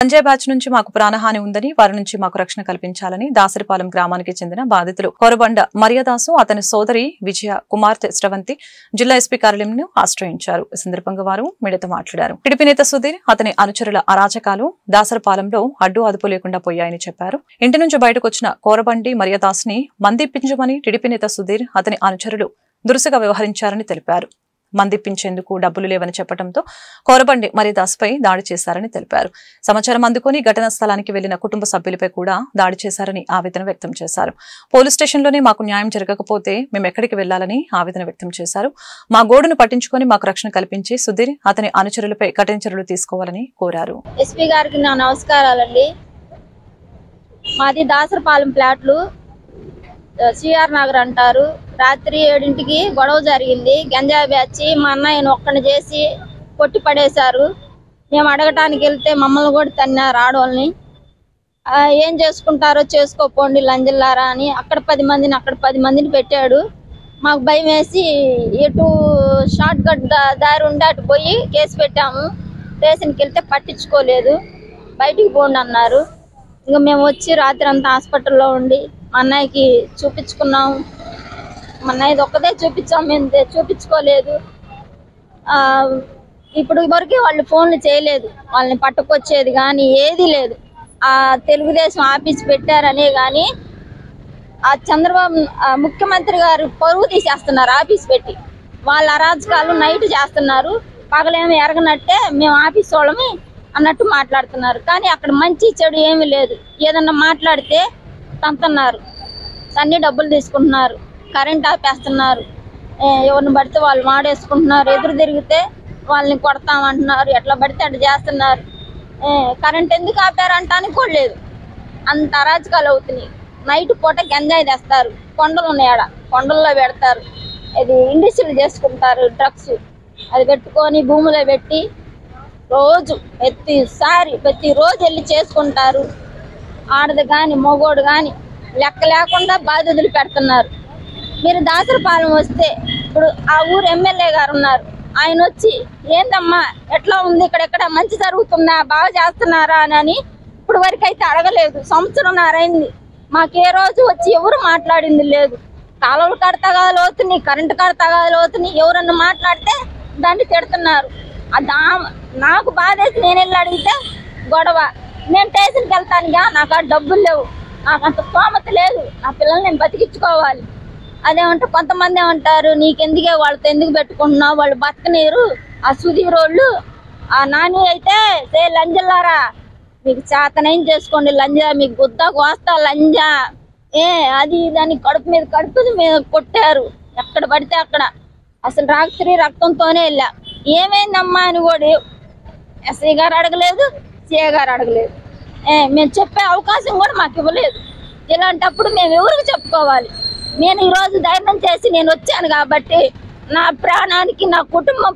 Sanjay batch నుంచి మాకు ప్రాణహాని ఉందని వారి నుంచి మాకు రక్షణ కల్పించాలని దాసరిపాలెం గ్రామానికి చెందిన బాధితులు కొరబండ మరియదాసు అతని సోదరి విజయ కుమార్తె స్రవంతి జిల్లా ఎస్పీ కార్యాలయంను ఆశ్రయించారు. ఈ సందర్భంగా వారు మీడియాతో మాట్లాడారు. టీడీపీ నేత సుధీర్ అతని అనుచరుల అరాచకాలు దాసరిపాలెంలో అడ్డు అదుపు లేకుండా పోయాయని చెప్పారు. ఇంటి నుంచి బయటకు వచ్చిన కోరబండి మరియదాస్ ని మందిప్పించమని టీడీపీ నేత సుధీర్ అతని అనుచరులు దురుసుగా వ్యవహరించారని తెలిపారు. మందిప్పించేందుకు డబ్బులు లేవని చెప్పడంతో కోరబండి మరియదాస్ పై దాడి చేశారని తెలిపారు. సమాచారం అందుకుని ఘటనా స్థలానికి వెళ్లిన కుటుంబ సభ్యులపై కూడా దాడి చేశారని ఆవేదన వ్యక్తం చేశారు. పోలీస్ స్టేషన్లోనే మాకు న్యాయం జరగకపోతే మేము ఎక్కడికి వెళ్లాలని ఆవేదన వ్యక్తం చేశారు. మా గోడును పట్టించుకొని మాకు రక్షణ కల్పించి సుధీర్ అతని అనుచరులపై కఠిన చర్యలు తీసుకోవాలని కోరారు. ఎస్పీ గారికి నా నమస్కారాలండి. మాది దాసరపాలెం ప్లాట్లు సిఆర్ నగర్ అంటారు. రాత్రి 7ంటికి గొడవ జరిగింది. గంజాయి బ్యాచ్ మా అన్నయ్యను ఒక్కడిని చేసి కొట్టి పడేశారు. మేము అడగటానికి వెళ్తే మమ్మల్ని కూడా తన్నారు ఆడవాళ్ళని. ఏం చేసుకుంటారో చేసుకోపోండి లంజల్లారా అని అక్కడ 10 మందిని అక్కడ 10 మందిని పెట్టాడు. మాకు భయం వేసి ఎటు షార్ట్ కట్ దారి ఉండి అటు పోయి కేసు పెట్టాము. స్టేషన్కి వెళ్తే పట్టించుకోలేదు, బయటికి పోండి అన్నారు. ఇంకా మేము వచ్చి రాత్రి అంతా హాస్పిటల్లో ఉండి మా అన్నయ్యకి చూపించుకున్నాము. మా అన్నయ్యది ఒక్కదే చూపించాము, మేము చూపించుకోలేదు. ఇప్పుడు వరకు వాళ్ళు ఫోన్లు చేయలేదు, వాళ్ళని పట్టుకొచ్చేది కానీ ఏది లేదు. ఆ తెలుగుదేశం ఆఫీస్ పెట్టారనే కానీ ఆ చంద్రబాబు ముఖ్యమంత్రి గారు పరువు తీసేస్తున్నారు ఆఫీస్ పెట్టి. వాళ్ళ అరాజకాలు నైట్ చేస్తున్నారు, పగలేమో ఎరగనట్టే మేము ఆఫీస్ వాళ్ళమి అన్నట్టు మాట్లాడుతున్నారు. కానీ అక్కడ మంచి చెడు ఏమీ లేదు. ఏదన్నా మాట్లాడితే తంతున్నారు, అన్ని డబ్బులు తీసుకుంటున్నారు, కరెంట్ ఆపేస్తున్నారు, ఎవరిని పడితే వాళ్ళు వాడేసుకుంటున్నారు, ఎదురు తిరిగితే వాళ్ళని కొడతామంటున్నారు, ఎట్లా పడితే అట్లా చేస్తున్నారు. కరెంట్ ఎందుకు ఆపారంటానికి కూడా లేదు. అంత అరాజకాలు అవుతున్నాయి. నైట్ పూట గంజాయి తెస్తారు, కొండలు ఉన్నాయి ఆడ, కొండల్లో పెడతారు, ఇది ఇండస్ట్రీలు చేసుకుంటారు డ్రగ్స్. అది పెట్టుకొని భూమిలో పెట్టి రోజు ప్రతిరోజు వెళ్ళి చేసుకుంటారు. ఆడది కానీ మగోడు కానీ లెక్క లేకుండా బాధ్యతలు పెడుతున్నారు. మీరు దాసరపాలెం వస్తే ఇప్పుడు ఆ ఊరు ఎమ్మెల్యే గారు ఉన్నారు, ఆయన వచ్చి ఏందమ్మా ఎట్లా ఉంది, ఇక్కడెక్కడ మంచి జరుగుతుందా, బాగా చేస్తున్నారా అని ఇప్పుడు వరకు అయితే అడగలేదు. సంవత్సరంన్నర అయింది, మాకు ఏ రోజు వచ్చి ఎవరు మాట్లాడింది లేదు. కాలువలు కడతగాలు అవుతున్నాయి, కరెంటు కడతగాలు అవుతున్నాయి, ఎవరన్నా మాట్లాడితే దాన్ని తిడుతున్నారు. నాకు బాధ వేసి నేను వెళ్ళి అడిగితే గొడవ. నేను స్టేషన్కి వెళ్తానుగా, నాకు ఆ డబ్బులు లేవు, నాకు అంత స్తోమత లేదు, నా పిల్లల్ని నేను బతికించుకోవాలి. అదేమంటే కొంతమంది ఏమంటారు, నీకెందుకే వాళ్ళతో ఎందుకు పెట్టుకుంటున్నావు, వాళ్ళు బతకనీరు. ఆ సుధీర్ వాళ్ళు ఆ నాని అయితే లంజల్లారా, మీకు చేతనేం చేసుకోండి లంజా, మీకు గుద్దా కోస్తా లంజా అది దాన్ని కడుపు మీద కొట్టారు. ఎక్కడ పడితే అక్కడ అసలు రాత్రి రక్తంతోనే వెళ్ళా. ఏమైందమ్మా అని కూడా ఎస్ఐ గారు అడగలేదు, సిఐ గారు అడగలేదు. మేము చెప్పే అవకాశం కూడా మాకు ఇవ్వలేదు. ఇలాంటప్పుడు మేము ఎవరికి చెప్పుకోవాలి? నేను ఈరోజు ధైర్యం చేసి నేను వచ్చాను కాబట్టి నా ప్రాణానికి, నా కుటుంబం